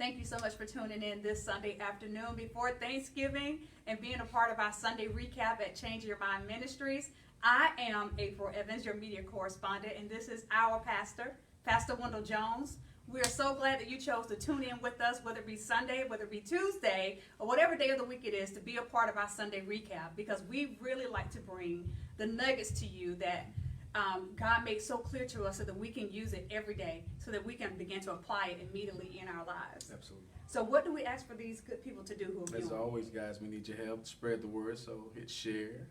Thank you so much for tuning in this Sunday afternoon before Thanksgiving and being a part of our Sunday recap at Change Your Mind Ministries. I am April Evans, your media correspondent, and this is our pastor, Pastor Wendell Jones. We are so glad that you chose to tune in with us, whether it be Sunday, whether it be Tuesday, or whatever day of the week it is, to be a part of our Sunday recap, because we really like to bring the nuggets to you that God makes so clear to us so that we can use it every day, so that we can begin to apply it immediately in our lives. Absolutely. So what do we ask for these good people to do who are viewing? As always, guys, we need your help. Spread the word, so hit share.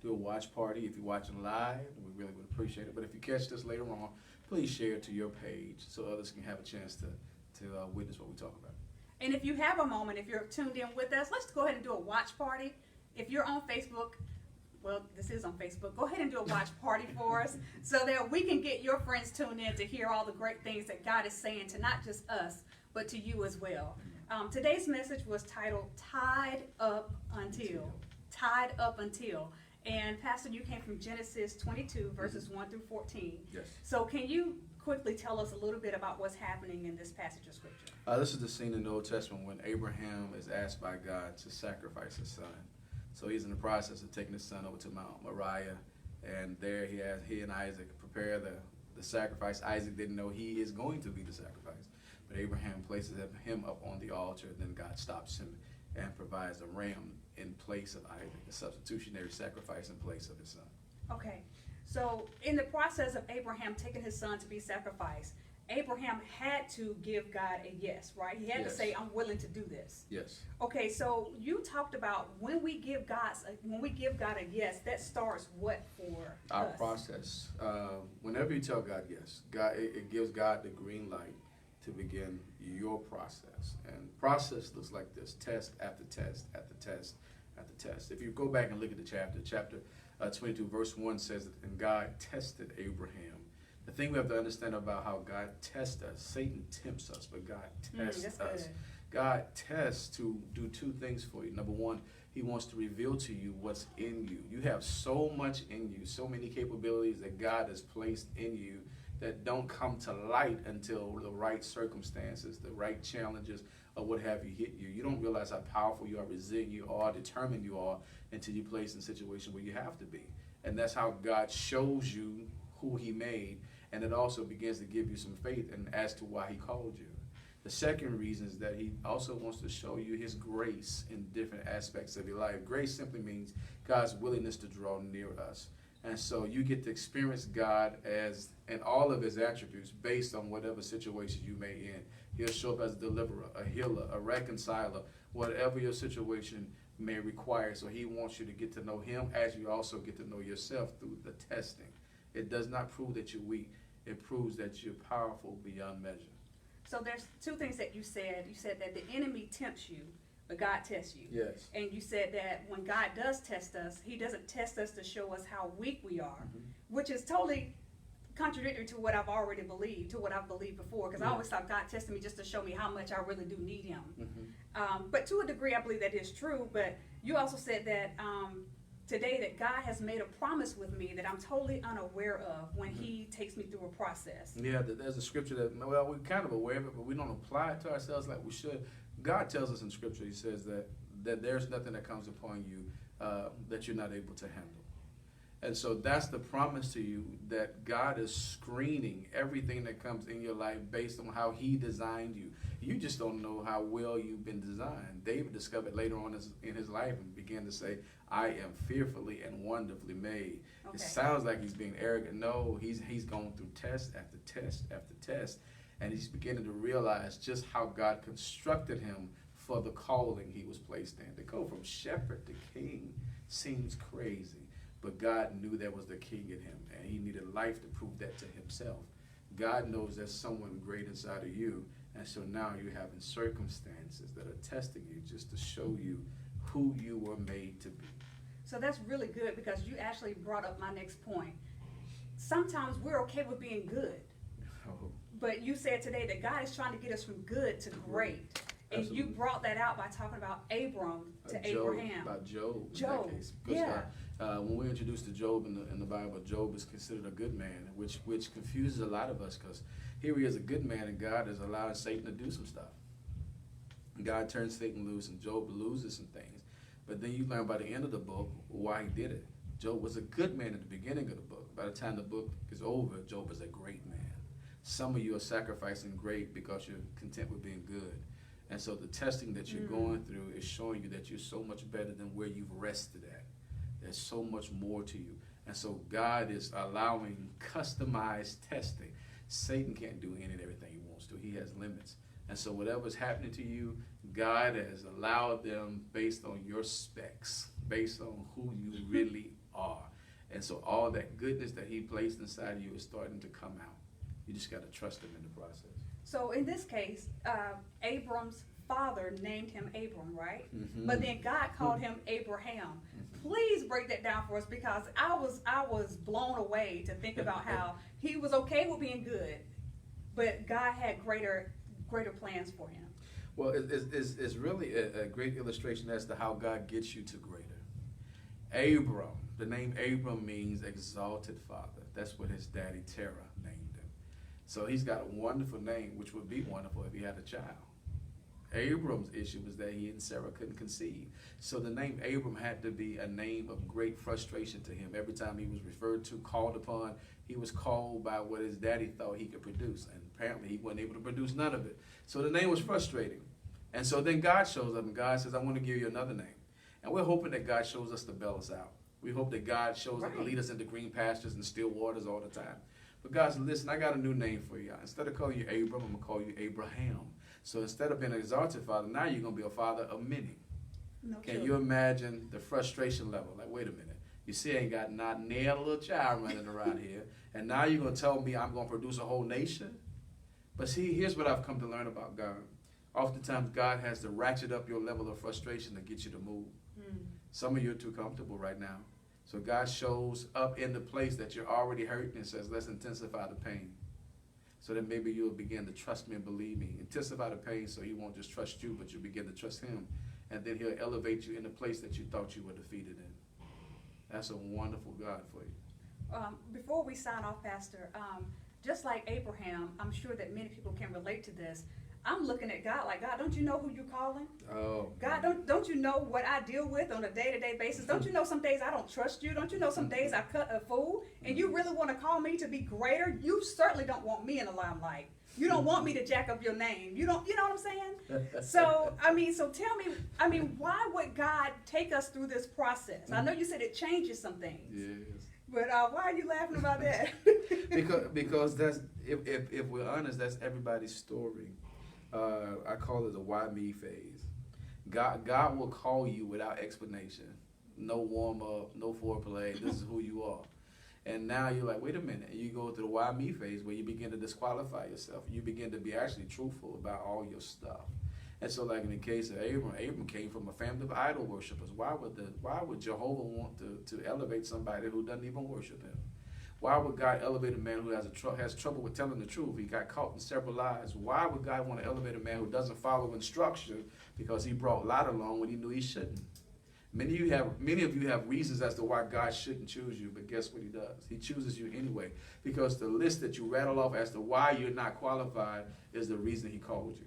Do a watch party. If you're watching live, we really would appreciate it. But if you catch this later on, please share it to your page so others can have a chance to witness what we talk about. And if you have a moment, if you're tuned in with us, let's go ahead and do a watch party. If you're on Facebook, well, this is on Facebook, go ahead and do a watch party for us so that we can get your friends tuned in to hear all the great things that God is saying to not just us, but to you as well. Today's message was titled, Tied Up Until. Tied Up Until. And Pastor, you came from Genesis 22, verses 1 through 14. Yes. So can you quickly tell us a little bit about what's happening in this passage of Scripture? This is the scene in the Old Testament when Abraham is asked by God to sacrifice his son. So he's in the process of taking his son over to Mount Moriah, and there he and Isaac prepare the sacrifice. Isaac didn't know he is going to be the sacrifice, but Abraham places him up on the altar, and then God stops him and provides a ram in place of Isaac, a substitutionary sacrifice in place of his son. Okay, so in the process of Abraham taking his son to be sacrificed, Abraham had to give God a yes, right? He had to say, I'm willing to do this. Yes. Okay, so you talked about when we give God a yes, that starts what for Our us? process. Whenever you tell God yes, it gives God the green light to begin your process. And process looks like this: test after test after test after test. If you go back and look at the chapter 22, verse 1 says that, and God tested Abraham. The thing we have to understand about how God tests us, Satan tempts us, but God tests us. Good. God tests to do two things for you. Number one, he wants to reveal to you what's in you. You have so much in you, so many capabilities that God has placed in you that don't come to light until the right circumstances, the right challenges, or what have you hit you. You don't realize how powerful you are, resilient you are, determined you are, until you're placed in a situation where you have to be. And that's how God shows you who he made, and it also begins to give you some faith and as to why he called you. The second reason is that he also wants to show you his grace in different aspects of your life. Grace simply means God's willingness to draw near us. And so you get to experience God as and all of his attributes based on whatever situation you may in. He'll show up as a deliverer, a healer, a reconciler, whatever your situation may require. So he wants you to get to know him as you also get to know yourself through the testing. It does not prove that you're weak. It proves that you're powerful beyond measure. So there's two things that you said. You said that the enemy tempts you, but God tests you. Yes. And you said that when God does test us, he doesn't test us to show us how weak we are, which is totally contradictory to what I've already believed, to what I've believed before, because I always thought God tested me just to show me how much I really do need him. But to a degree, I believe that is true. But you also said that today that God has made a promise with me that I'm totally unaware of when he takes me through a process. Yeah, there's a scripture that, well, we're kind of aware of it, but we don't apply it to ourselves like we should. God tells us in scripture, he says that there's nothing that comes upon you that you're not able to handle. And so that's the promise to you, that God is screening everything that comes in your life based on how he designed you. You just don't know how well you've been designed. David discovered later on in his life and began to say, I am fearfully and wonderfully made. Okay. It sounds like he's being arrogant. No, he's going through test after test after test. And he's beginning to realize just how God constructed him for the calling he was placed in. To go from shepherd to king seems crazy. But God knew there was the king in him, and he needed life to prove that to himself. God knows there's someone great inside of you, and so now you're having circumstances that are testing you just to show you who you were made to be. So that's really good, because you actually brought up my next point. Sometimes we're okay with being good, but you said today that God is trying to get us from good to great. And Absolutely. you brought that out by talking about Abram to Abraham. About Job. In Job, that case. yeah. When we're introduced to Job in the Bible, Job is considered a good man, which confuses a lot of us, because here he is a good man, and God is allowing Satan to do some stuff. God turns Satan loose, and Job loses some things. But then you learn by the end of the book why he did it. Job was a good man at the beginning of the book. By the time the book is over, Job is a great man. Some of you are sacrificing great because you're content with being good. And so the testing that you're going through is showing you that you're so much better than where you've rested at. There's so much more to you. And so God is allowing customized testing. Satan can't do any and everything he wants to. He has limits. And so whatever's happening to you, God has allowed them based on your specs, based on who you really are. And so all that goodness that he placed inside of you is starting to come out. You just got to trust him in the process. So in this case, Abram's father named him Abram, right? Mm-hmm. But then God called him Abraham. Mm-hmm. Please break that down for us, because I was blown away to think about how he was okay with being good, but God had greater plans for him. Well, it's really a great illustration as to how God gets you to greater. Abram, the name Abram means exalted father. That's what his daddy Terah named him. So he's got a wonderful name, which would be wonderful if he had a child. Abram's issue was that he and Sarah couldn't conceive. So the name Abram had to be a name of great frustration to him. Every time he was referred to, called upon, he was called by what his daddy thought he could produce. And apparently he wasn't able to produce none of it. So the name was frustrating. And so then God shows up, and God says, I want to give you another name. And we're hoping that God shows us to bail us out. We hope that God shows up to lead us into green pastures and still waters all the time. But God said, listen, I got a new name for you. Instead of calling you Abram, I'm going to call you Abraham. So instead of being an exalted father, now you're going to be a father of many. No Can you imagine the frustration level? Like, wait a minute. You see, I ain't got not near a little child running around here. And now you're going to tell me I'm going to produce a whole nation? But see, here's what I've come to learn about God. Oftentimes, God has to ratchet up your level of frustration to get you to move. Some of you are too comfortable right now. So God shows up in the place that you're already hurting and says, let's intensify the pain. So that maybe you'll begin to trust me and believe me. Intensify the pain so he won't just trust you, but you begin to trust him. And then he'll elevate you in the place that you thought you were defeated in. That's a wonderful God for you. Before we sign off, Pastor, just like Abraham, I'm sure that many people can relate to this. I'm looking at God like, God, don't you know who you're calling? Oh. God, don't you know what I deal with on a day-to-day basis? Don't you know some days I don't trust you? Don't you know some days I cut a fool? And you really want to call me to be greater? You certainly don't want me in the limelight. You don't want me to jack up your name. You know what I'm saying? So tell me, why would God take us through this process? I know you said it changes some things. Yes. But why are you laughing about that? because that's, if we're honest, that's everybody's story. I call it the Waimea Phase. God will call you without explanation. No warm up, no foreplay. This is who you are. And now you're like, wait a minute. And you go through the Waimea Phase where you begin to disqualify yourself. You begin to be actually truthful about all your stuff. And so, like in the case of Abram came from a family of idol worshipers. Why would Jehovah want to elevate somebody who doesn't even worship him? Why would God elevate a man who has trouble with telling the truth? He got caught in several lies. Why would God want to elevate a man who doesn't follow instruction because he brought Lot along when he knew he shouldn't? Many of you have reasons as to why God shouldn't choose you, but guess what he does? He chooses you anyway, because the list that you rattle off as to why you're not qualified is the reason he called you.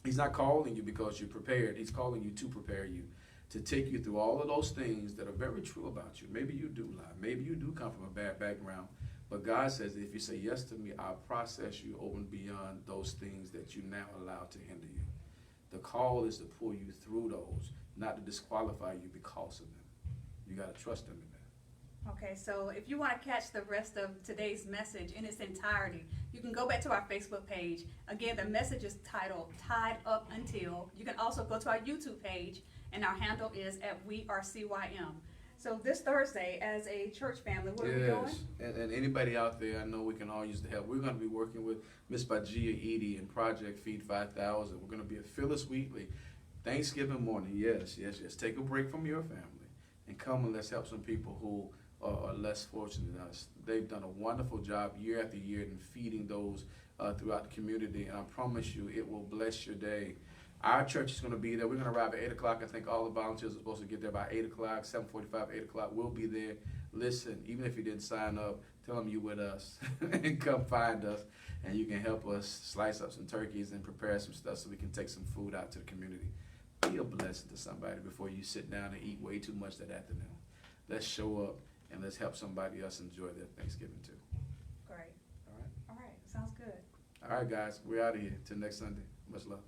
He's not calling you because you're prepared. He's calling you to prepare you, to take you through all of those things that are very true about you. Maybe you do lie. Maybe you do come from a bad background. But God says that if you say yes to me, I'll process you over and beyond those things that you now allow to hinder you. The call is to pull you through those, not to disqualify you because of them. You got to trust him in that. Okay, so if you want to catch the rest of today's message in its entirety, you can go back to our Facebook page. Again, the message is titled Tied Up Until. You can also go to our YouTube page, and our handle is at WeAreCYM. So this Thursday, as a church family, what are we doing? And anybody out there, I know we can all use the help. We're going to be working with Miss Bagia Edie and Project Feed 5000. We're going to be at Phyllis Wheatley Thanksgiving morning. Yes. Take a break from your family and come and let's help some people who are less fortunate than us. They've done a wonderful job year after year in feeding those throughout the community, and I promise you it will bless your day. Our church is going to be there. We're going to arrive at 8 o'clock. I think all the volunteers are supposed to get there by 8 o'clock, 7:45, 8 o'clock. We'll be there. Listen, even if you didn't sign up, tell them you with us and come find us, and you can help us slice up some turkeys and prepare some stuff so we can take some food out to the community. Be a blessing to somebody before you sit down and eat way too much that afternoon. Let's show up and let's help somebody else enjoy their Thanksgiving too. Great. All right? All right. Sounds good. All right, guys, we're out of here. Till next Sunday. Much love.